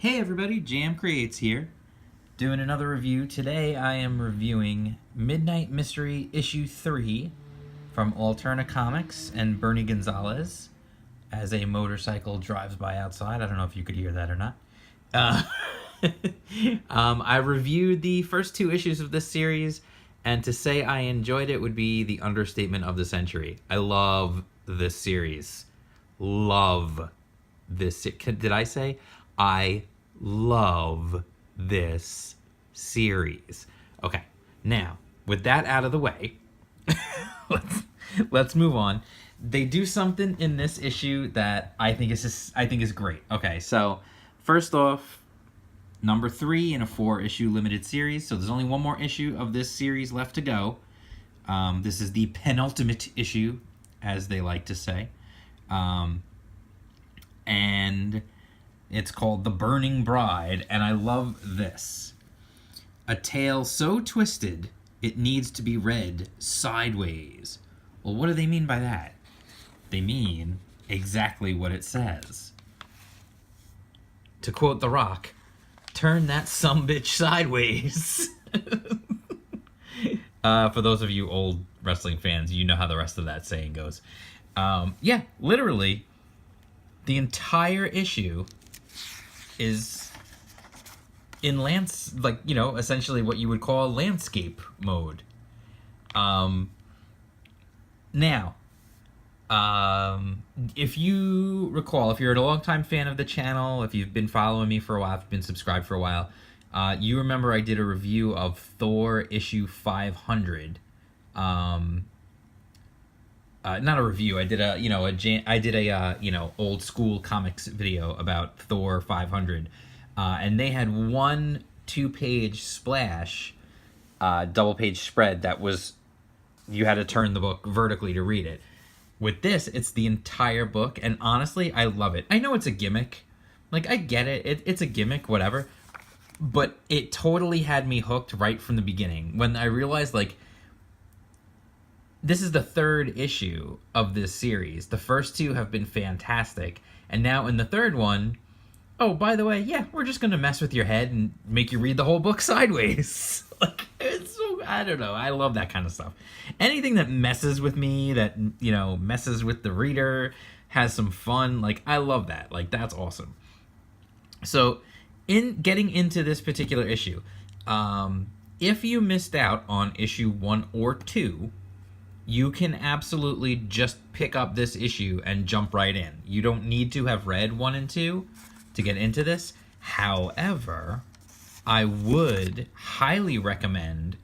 Hey everybody, Jam Creates here, doing another review. Today I am reviewing Midnight Mystery Issue 3 from Alterna Comics and Bernie Gonzalez as a motorcycle drives by outside. I don't know if you could hear that or not. Uh, I reviewed the first two issues of this series, and to say I enjoyed it would be the understatement of the century. I love this series. Love this. Did I say I love this series? Okay, now with that out of the way, let's move on. They do something in this issue that I think is great. Okay, so first off, number 3 in a 4-issue limited series. So there's only one more issue of this series left to go. This is the penultimate issue, as they like to say, and it's called The Burning Bride, and I love this. A tale so twisted, it needs to be read sideways. Well, what do they mean by that? They mean exactly what it says. To quote The Rock, turn that sumbitch sideways. For those of you old wrestling fans, you know how the rest of that saying goes. Yeah, literally, the entire issue is in essentially what you would call landscape mode. Now, if you recall, if you're a longtime fan of the channel, if you've been following me for a while, if you've been subscribed for a while, you remember I did a review of Thor issue 500. Not a review. I did a old school comics video about Thor 500, and they had one 2-page splash, double page spread that was, you had to turn the book vertically to read it. With this, it's the entire book, and honestly, I love it. I know it's a gimmick, like I get it. It's a gimmick, whatever, but it totally had me hooked right from the beginning when I realized this is the third issue of this series. The first two have been fantastic. And now in the third one, oh, by the way, yeah, we're just going to mess with your head and make you read the whole book sideways. It's so, I don't know. I love that kind of stuff. Anything that messes with me, that, messes with the reader, has some fun, I love that. That's awesome. So, in getting into this particular issue, if you missed out on issue 1 or 2, you can absolutely just pick up this issue and jump right in. You don't need to have read 1 and 2 to get into this. However, I would highly recommend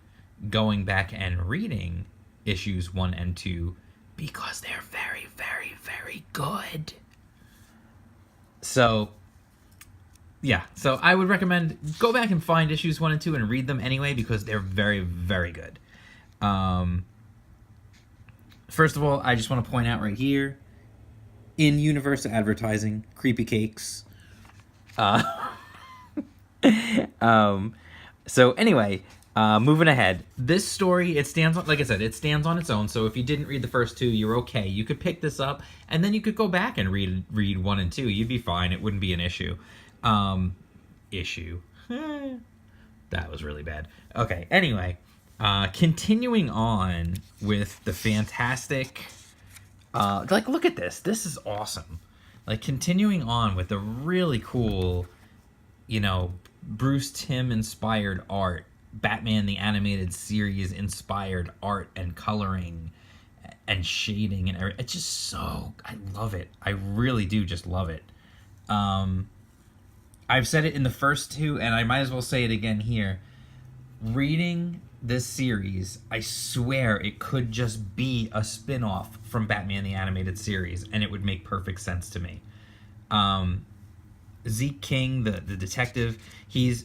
going back and reading issues 1 and 2 because they're very, very, very good. So, yeah. So I would recommend go back and find issues 1 and 2 and read them anyway because they're very, very good. First of all, I just want to point out right here, in universe advertising, creepy cakes. So anyway, moving ahead, this story, it stands on, like I said, it stands on its own. So if you didn't read the first 2, you're okay. You could pick this up, and then you could go back and read 1 and 2. You'd be fine. It wouldn't be an issue. That was really bad. Okay. Anyway. Continuing on with the fantastic, look at this. This is awesome. Continuing on with the really cool, Bruce Timm inspired art, Batman the Animated Series inspired art and coloring and shading and everything. It's just so, I love it. I really do just love it. I've said it in the first 2, and I might as well say it again here. Reading this series, I swear it could just be a spin-off from Batman the Animated Series, and it would make perfect sense to me. Zeke King, the detective, he's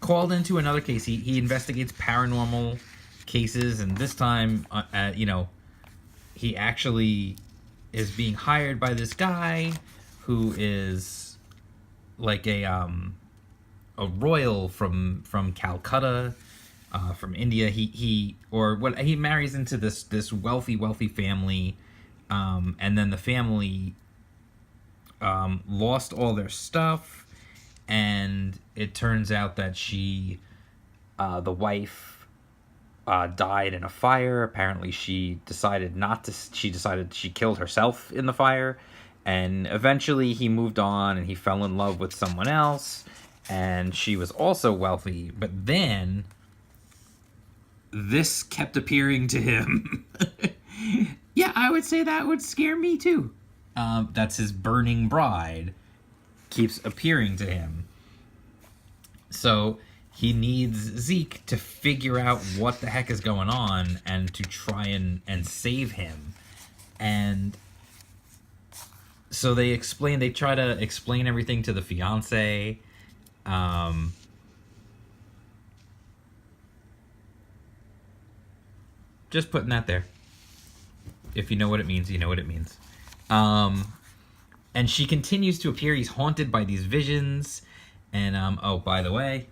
called into another case. He investigates paranormal cases, and this time, he actually is being hired by this guy who is a royal from Calcutta, from India. He marries into this wealthy family, and then the family lost all their stuff. and it turns out that the wife, died in a fire. Apparently, she decided not to. She killed herself in the fire, and eventually he moved on and he fell in love with someone else, and she was also wealthy. But then this kept appearing to him. Yeah, I would say that would scare me too. That's his burning bride keeps appearing to him. So he needs Zeke to figure out what the heck is going on and to try and save him. And so they try to explain everything to the fiance. Just putting that there. If you know what it means, you know what it means. And she continues to appear. He's haunted by these visions. And, oh, by the way,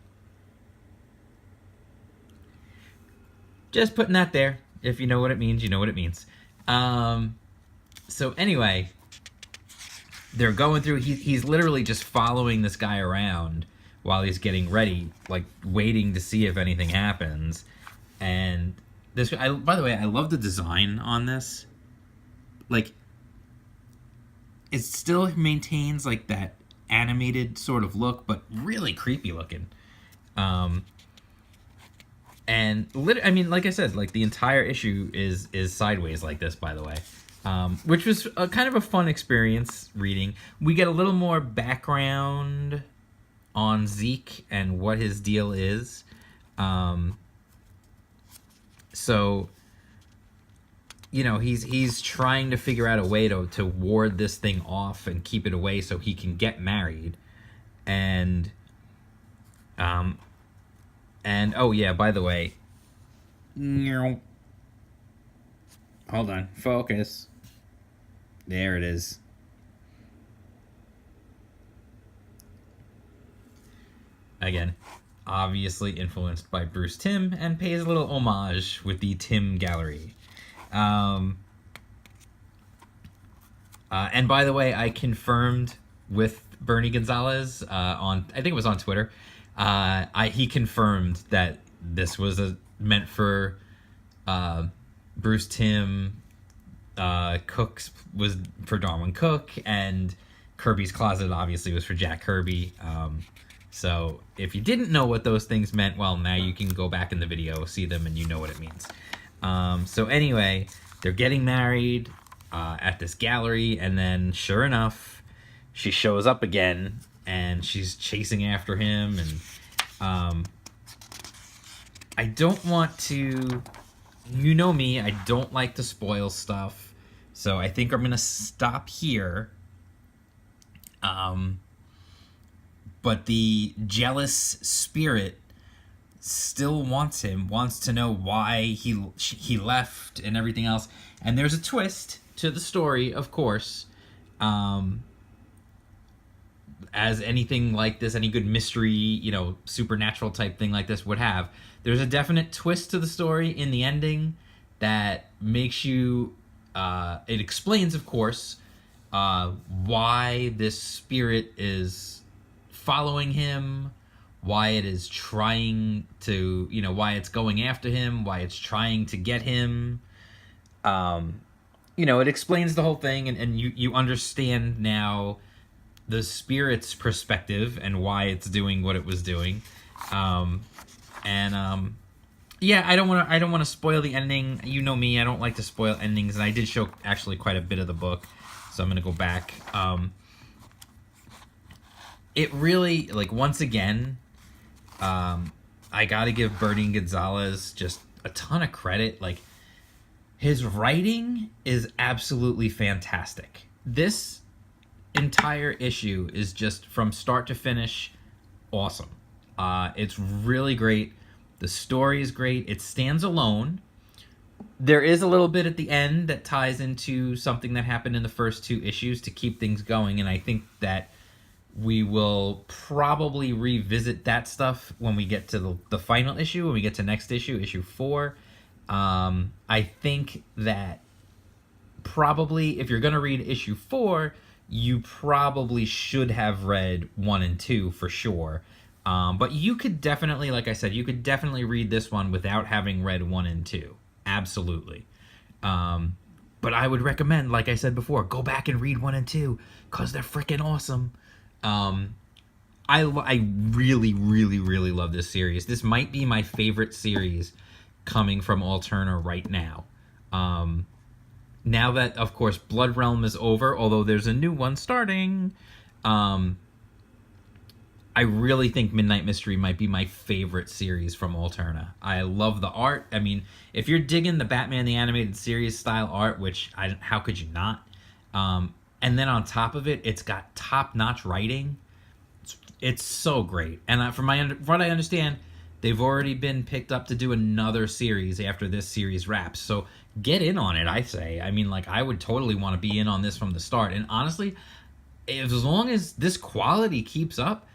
just putting that there. If you know what it means, you know what it means. So anyway, they're going through. He's literally just following this guy around while he's getting ready, like waiting to see if anything happens. And this, by the way, I love the design on this. Like, it still maintains like that animated sort of look, but really creepy looking. And I mean, like I said, like the entire issue is sideways like this, by the way, which was a kind of a fun experience reading. We get a little more background on Zeke and what his deal is. So, you know, he's trying to figure out a way to ward this thing off and keep it away so he can get married. And oh yeah, by the way, hold on, focus. There it is. Again, obviously influenced by Bruce Timm, and pays a little homage with the Timm Gallery. And by the way, I confirmed with Bernie Gonzalez on, I think it was on Twitter. He confirmed that this was meant for Bruce Timm. Cook's was for Darwin Cook, and Kirby's Closet obviously was for Jack Kirby. So if you didn't know what those things meant, well, now you can go back in the video, see them, and you know what it means. So anyway, they're getting married at this gallery, and then sure enough, she shows up again, and she's chasing after him, and I don't want to, you know me, I don't like to spoil stuff, so I think I'm gonna stop here. But the jealous spirit still wants him, wants to know why he left and everything else. And there's a twist to the story, of course. As anything like this, any good mystery, you know, supernatural type thing like this would have. There's a definite twist to the story in the ending that makes you, it explains, of course, why this spirit is following him, why it is trying to, you know, why it's going after him, why it's trying to get him. You know, it explains the whole thing, and you understand now the spirit's perspective and why it's doing what it was doing. Yeah, I don't want to spoil the ending. You know me, I don't like to spoil endings, and I did show actually quite a bit of the book, so I'm gonna go back. It really, like, once again, I gotta give Bernie Gonzalez just a ton of credit. Like, his writing is absolutely fantastic. This entire issue is just from start to finish awesome. It's really great. The story is great. It stands alone. There is a little bit at the end that ties into something that happened in the first two issues to keep things going, and I think that we will probably revisit that stuff when we get to the final issue, when we get to next issue, issue 4. I think that probably if you're going to read issue 4, you probably should have read 1 and 2 for sure. But you could definitely, like I said, you could definitely read this one without having read 1 and 2. Absolutely. But I would recommend, like I said before, go back and read 1 and 2 because they're freaking awesome. I really, really, really love this series. This might be my favorite series coming from Alterna right now. Now that, of course, Blood Realm is over, although there's a new one starting, I really think Midnight Mystery might be my favorite series from Alterna. I love the art. I mean, if you're digging the Batman the Animated Series style art, which how could you not? And then on top of it, it's got top-notch writing. It's so great. And from what I understand, they've already been picked up to do another series after this series wraps. So get in on it, I say. I mean, like, I would totally want to be in on this from the start. And honestly, as long as this quality keeps up,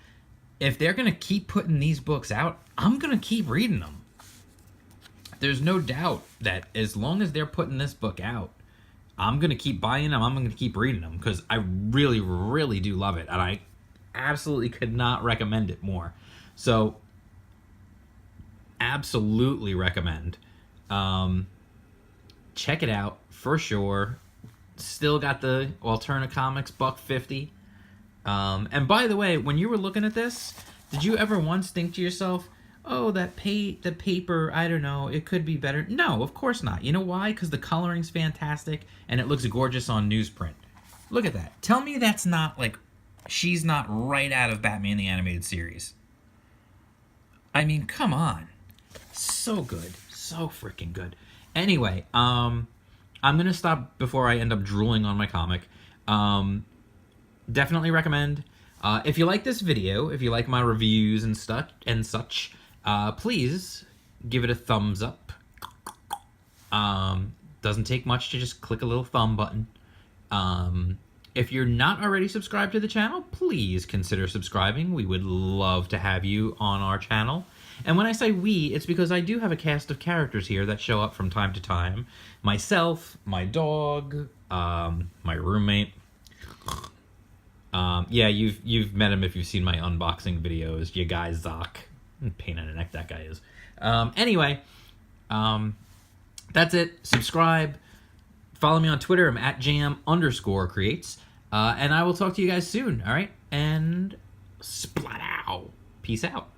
if they're going to keep putting these books out, I'm going to keep reading them. There's no doubt that as long as they're putting this book out, I'm going to keep buying them. I'm going to keep reading them because I really, really do love it. And I absolutely could not recommend it more. So, absolutely recommend. Check it out for sure. Still got the Alterna Comics $1.50. And by the way, when you were looking at this, did you ever once think to yourself, oh, the paper, I don't know, it could be better? No, of course not. You know why? Because the coloring's fantastic and it looks gorgeous on newsprint. Look at that. Tell me that's not, like, she's not right out of Batman the Animated Series. I mean, come on. So good. So freaking good. Anyway, I'm going to stop before I end up drooling on my comic. Definitely recommend. If you like this video, if you like my reviews and such, please give it a thumbs up. Doesn't take much to just click a little thumb button. If you're not already subscribed to the channel, please consider subscribing. We would love to have you on our channel. And when I say we, it's because I do have a cast of characters here that show up from time to time. Myself, my dog, my roommate. Yeah, you've met him if you've seen my unboxing videos. Your guy, Zoc. Pain in the neck that guy is. Anyway, that's it. Subscribe. Follow me on Twitter. I'm at jam_creates. And I will talk to you guys soon, all right? And splatow. Peace out.